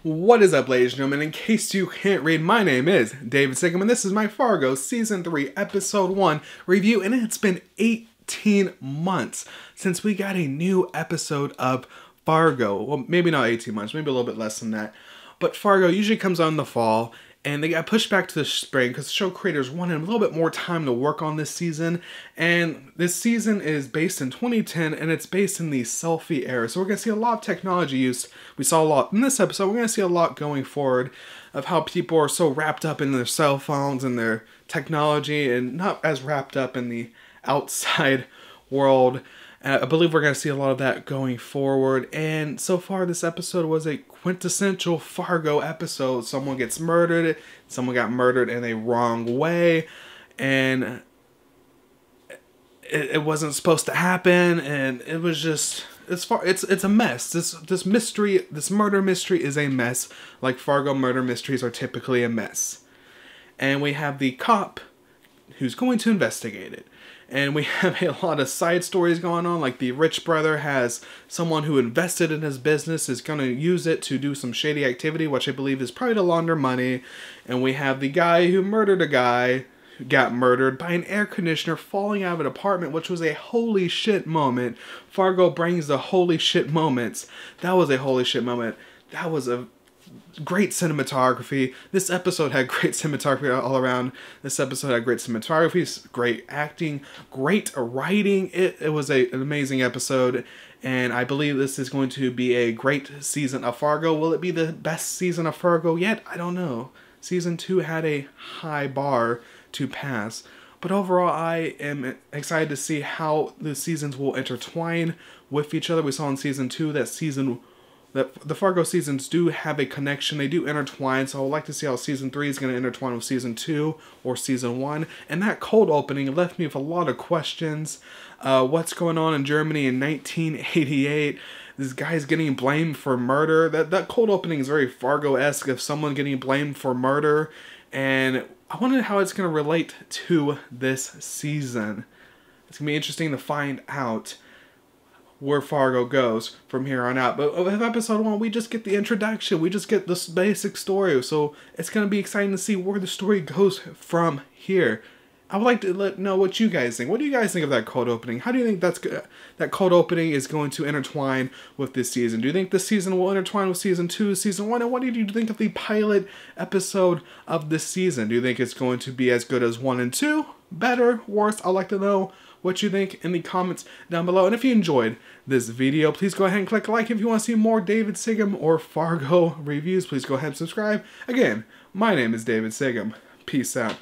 What is up, ladies and gentlemen? In case you can't read, my name is DavidCigam, and this is my Fargo Season 3, Episode 1 review, and it's been 18 months since we got a new episode of Fargo. Well, maybe not 18 months, maybe a little bit less than that. But Fargo usually comes out in the fall, and they got pushed back to the spring because show creators wanted a little bit more time to work on this season. And this season is based in 2010, and it's based in the selfie era. So we're going to see a lot of technology use. We saw a lot in this episode. We're going to see a lot going forward of how people are so wrapped up in their cell phones and their technology and not as wrapped up in the outside world. I believe we're going to see a lot of that going forward. And so far, this episode was a quintessential Fargo episode. Someone gets murdered. Someone got murdered in a wrong way. And it wasn't supposed to happen. And it was just... It's a mess. This mystery, this murder mystery is a mess. Like Fargo murder mysteries are typically a mess. And we have the cop who's going to investigate it. And we have a lot of side stories going on, like the rich brother has someone who invested in his business, is going to use it to do some shady activity, which I believe is probably to launder money. And we have the guy who murdered a guy who got murdered by an air conditioner falling out of an apartment, which was a holy shit moment. Fargo brings the holy shit moments. That was a holy shit moment. That was a great cinematography. This episode had great cinematography all around. This episode had great cinematography, great acting, great writing. It was an amazing episode, and I believe this is going to be a great season of Fargo. Will it be the best season of Fargo yet? I don't know. Season 2 had a high bar to pass. But overall, I am excited to see how the seasons will intertwine with each other. We saw in Season 2 that the Fargo seasons do have a connection. They do intertwine, so I would like to see how Season 3 is going to intertwine with Season 2 or Season 1. And that cold opening left me with a lot of questions. What's going on in Germany in 1988? This guy's getting blamed for murder. That cold opening is very Fargo-esque of someone getting blamed for murder. And I wonder how it's going to relate to this season. It's going to be interesting to find out where Fargo goes from here on out. But with episode 1, we just get the introduction. We just get this basic story. So it's going to be exciting to see where the story goes from here. I would like to know what you guys think. What do you guys think of that cold opening? How do you think that cold opening is going to intertwine with this season? Do you think this season will intertwine with Season 2, Season 1? And what did you think of the pilot episode of this season? Do you think it's going to be as good as 1 and 2? Better? Worse? I'd like to know what you think in the comments down below. And if you enjoyed this video, please go ahead and click like. If you want to see more DavidCigam or Fargo reviews, please go ahead and subscribe. Again, my name is DavidCigam. Peace out.